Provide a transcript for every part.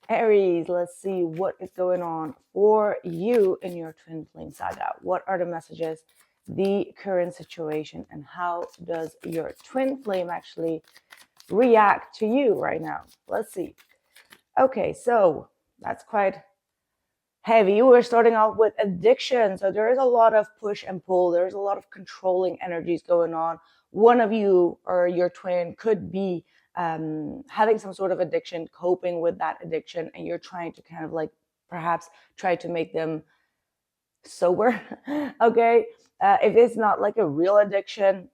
Aries, let's see what is going on for you in your twin flame saga. What are the messages, the current situation, and how does your twin flame actually react to you right now? Let's see. Okay, so that's quite heavy. We're starting off with addiction. So there is a lot of push and pull. There's a lot of controlling energies going on. One of you or your twin could be having some sort of addiction, coping with that addiction, and you're trying to kind of like perhaps try to make them sober. Okay. If it's not like a real addiction,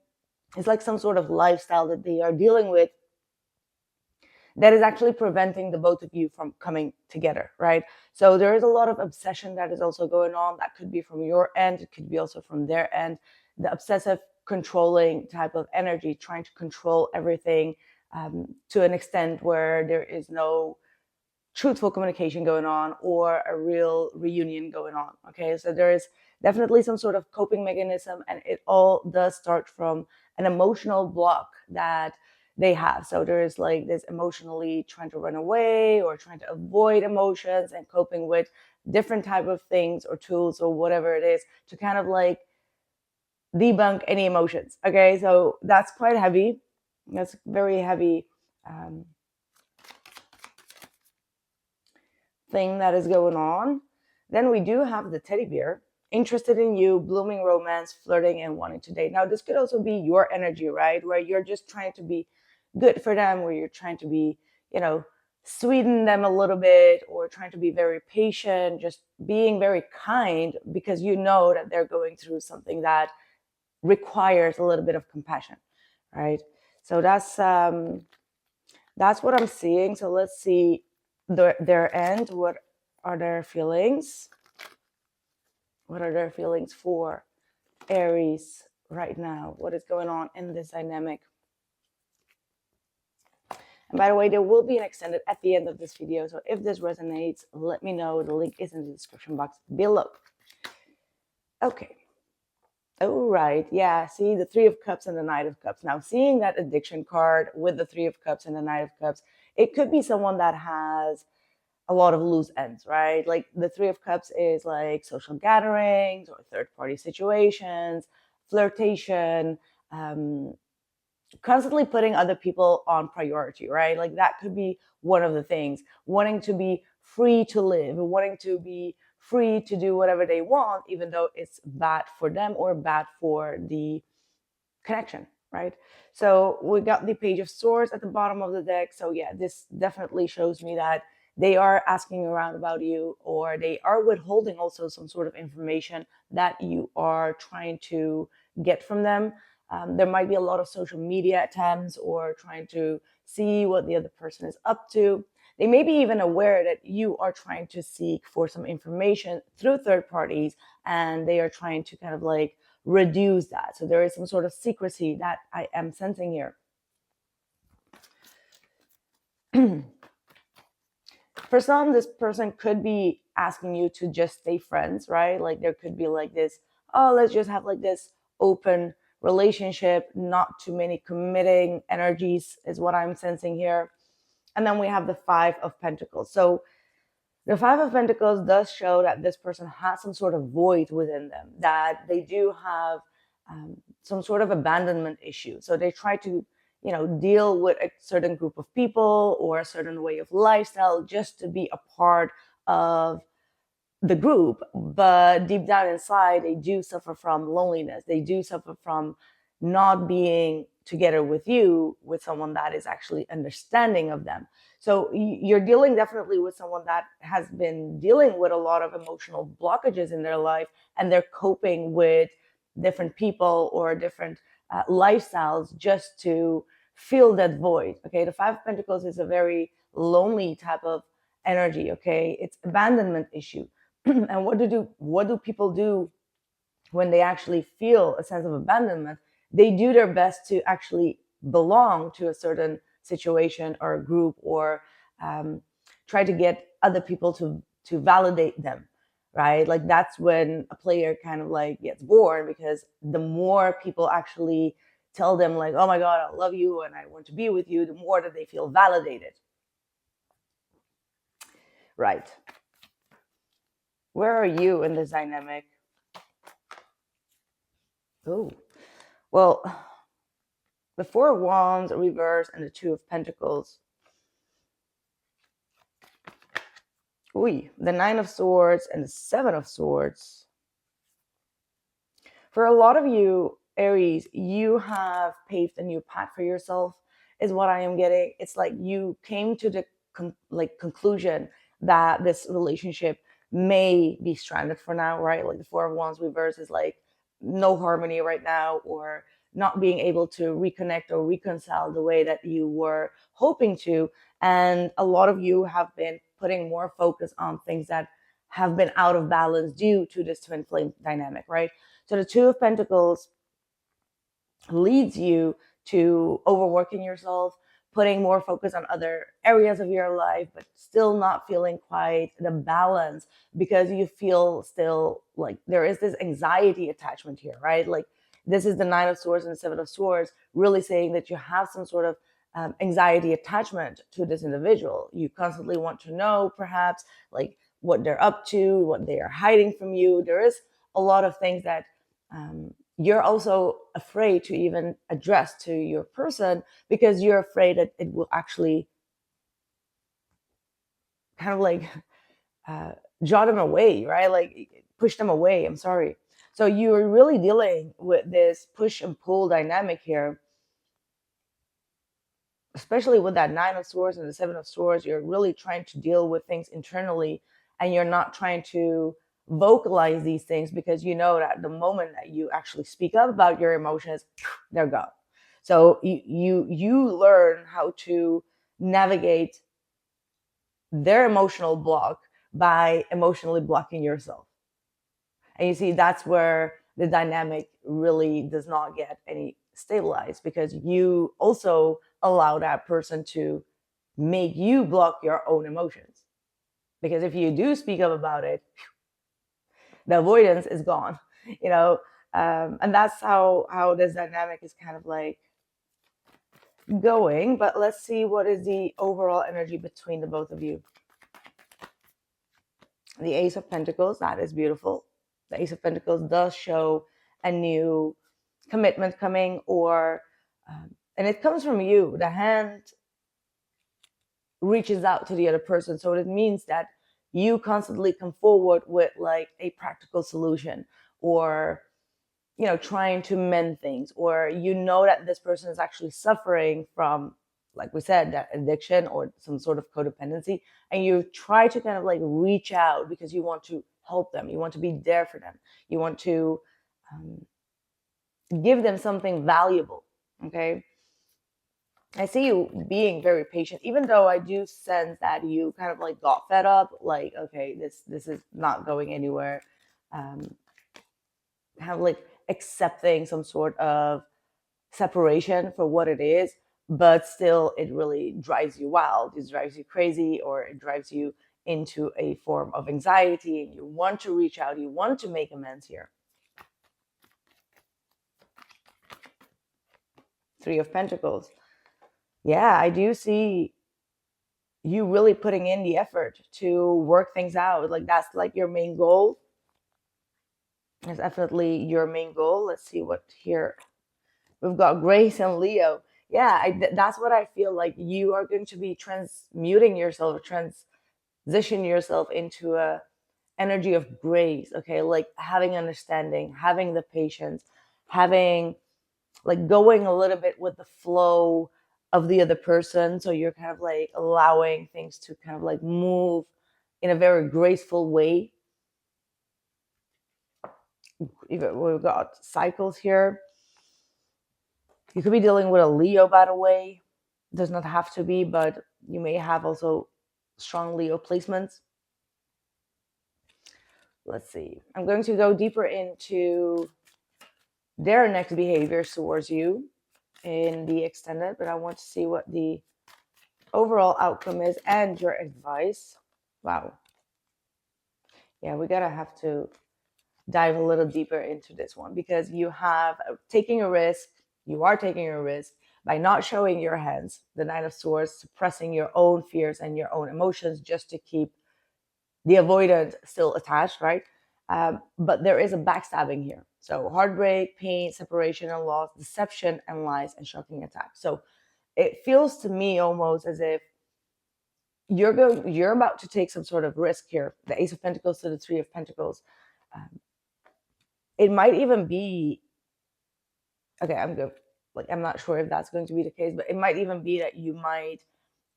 it's like some sort of lifestyle that they are dealing with that is actually preventing the both of you from coming together, right? So there is a lot of obsession that is also going on. That could be from your end. It could be also from their end. The obsessive controlling type of energy, trying to control everything to an extent where there is no truthful communication going on or a real reunion going on. Okay, so there is definitely some sort of coping mechanism, and it all does start from an emotional block that they have. So there is like this emotionally trying to run away or trying to avoid emotions and coping with different type of things or tools or whatever it is to kind of like debunk any emotions. Okay, so that's quite heavy. That's very heavy thing that is going on. Then we do have the teddy bear, interested in you, blooming romance, flirting, and wanting to date. Now, this could also be your energy, right? Where you're just trying to be good for them, where you're trying to be, sweeten them a little bit, or trying to be very patient, just being very kind because you know that they're going through something that requires a little bit of compassion, right? So that's what I'm seeing. So let's see their end. What are their feelings? What are their feelings for Aries right now? What is going on in this dynamic? And by the way, there will be an extended at the end of this video. So if this resonates, let me know. The link is in the description box below. Okay. Oh, right. Yeah. See the Three of Cups and the Knight of Cups. Now, seeing that addiction card with the Three of Cups and the Knight of Cups, it could be someone that has a lot of loose ends, right? Like the Three of Cups is like social gatherings or third-party situations, flirtation, constantly putting other people on priority, right? Like that could be one of the things. Wanting to be free to live, wanting to be free to do whatever they want, even though it's bad for them or bad for the connection, right? So we got the Page of Swords at the bottom of the deck. So yeah, this definitely shows me that they are asking around about you, or they are withholding also some sort of information that you are trying to get from them. There might be a lot of social media attempts or trying to see what the other person is up to. They may be even aware that you are trying to seek for some information through third parties, and they are trying to kind of like reduce that. So there is some sort of secrecy that I am sensing here. For some, this person could be asking you to just stay friends, right? Like there could be like this, oh, let's just have like this open relationship, not too many committing energies is what I'm sensing here. And then we have the Five of Pentacles. So the Five of Pentacles does show that this person has some sort of void within them, that they do have some sort of abandonment issue. So they try to, deal with a certain group of people or a certain way of lifestyle just to be a part of the group. But deep down inside, they do suffer from loneliness. They do suffer from not being together with you, with someone that is actually understanding of them. So you're dealing definitely with someone that has been dealing with a lot of emotional blockages in their life, and they're coping with different people or different lifestyles just to fill that void. Okay, the Five of Pentacles is a very lonely type of energy. Okay, it's abandonment issue. And what do people do when they actually feel a sense of abandonment? They do their best to actually belong to a certain situation or a group, or try to get other people to validate them, right? Like that's when a player kind of like gets bored, because the more people actually tell them like, oh my God, I love you and I want to be with you, the more that they feel validated. Right. Where are you in this dynamic? Oh, well, the Four of Wands reverse and the Two of Pentacles. Ooh, the Nine of Swords and the Seven of Swords. For a lot of you, Aries, you have paved a new path for yourself, is what I am getting. It's like you came to the conclusion that this relationship may be stranded for now, right? Like the Four of Wands reverse is like no harmony right now, or not being able to reconnect or reconcile the way that you were hoping to. And a lot of you have been putting more focus on things that have been out of balance due to this twin flame dynamic, right? So the Two of Pentacles leads you to overworking yourself, putting more focus on other areas of your life, but still not feeling quite the balance, because you feel still like there is this anxiety attachment here, right? Like this is the Nine of Swords and the Seven of Swords, really saying that you have some sort of anxiety attachment to this individual. You constantly want to know, perhaps, like what they're up to, what they are hiding from you. There is a lot of things that you're also afraid to even address to your person, because you're afraid that it will actually kind of like draw them away, right? Like push them away. I'm sorry. So you're really dealing with this push and pull dynamic here, especially with that Nine of Swords and the Seven of Swords. You're really trying to deal with things internally, and you're not trying to vocalize these things, because you know that the moment that you actually speak up about your emotions, they're gone. So you learn how to navigate their emotional block by emotionally blocking yourself. And you see, that's where the dynamic really does not get any stabilized, because you also allow that person to make you block your own emotions. Because if you do speak up about it, the avoidance is gone, you know. And that's how this dynamic is kind of like going. But let's see what is the overall energy between the both of you. The Ace of Pentacles, that is beautiful. The Ace of Pentacles does show a new commitment coming, or and it comes from you. The hand reaches out to the other person, so it means that you constantly come forward with like a practical solution, or you know, trying to mend things, or you know that this person is actually suffering from, like we said, that addiction or some sort of codependency, and you try to kind of like reach out because you want to help them, you want to be there for them, you want to give them something valuable. Okay, I see you being very patient, even though I do sense that you kind of like got fed up, like, okay, this is not going anywhere. Kind of like accepting some sort of separation for what it is, but still it really drives you wild, it drives you crazy, or it drives you into a form of anxiety, and you want to reach out, you want to make amends here. Three of Pentacles. Yeah, I do see you really putting in the effort to work things out. Like that's like your main goal. It's definitely your main goal. Let's see what here. We've got Grace and Leo. Yeah, that's what I feel like. You are going to be transmuting yourself, transition yourself into a energy of grace. Okay, like having understanding, having the patience, having like going a little bit with the flow of the other person. So you're kind of like allowing things to kind of like move in a very graceful way. We've got cycles here. You could be dealing with a Leo, by the way. Does not have to be, but you may have also strong Leo placements. Let's see. I'm going to go deeper into their next behaviors towards you in the extended, but I want to see what the overall outcome is and your advice. Wow. Yeah, we gotta have to dive a little deeper into this one, because you have taking a risk. You are taking a risk by not showing your hands, the Nine of Swords, suppressing your own fears and your own emotions just to keep the avoidance still attached, right? But there is a backstabbing here. So heartbreak, pain, separation and loss, deception and lies, and shocking attacks. So it feels to me almost as if you're about to take some sort of risk here. The Ace of Pentacles to the Three of Pentacles. It might even be, okay, I'm good. Like, I'm not sure if that's going to be the case, but it might even be that you might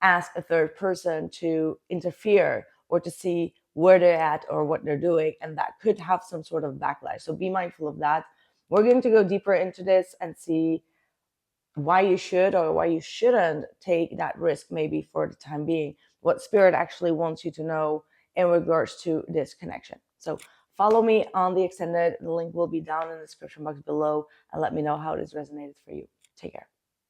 ask a third person to interfere or to see where they're at or what they're doing, and that could have some sort of backlash. So be mindful of that. We're going to go deeper into this and see why you should or why you shouldn't take that risk, maybe for the time being, what spirit actually wants you to know in regards to this connection. So follow me on the extended. The link will be down in the description box below, and let me know how this resonated for you. Take care.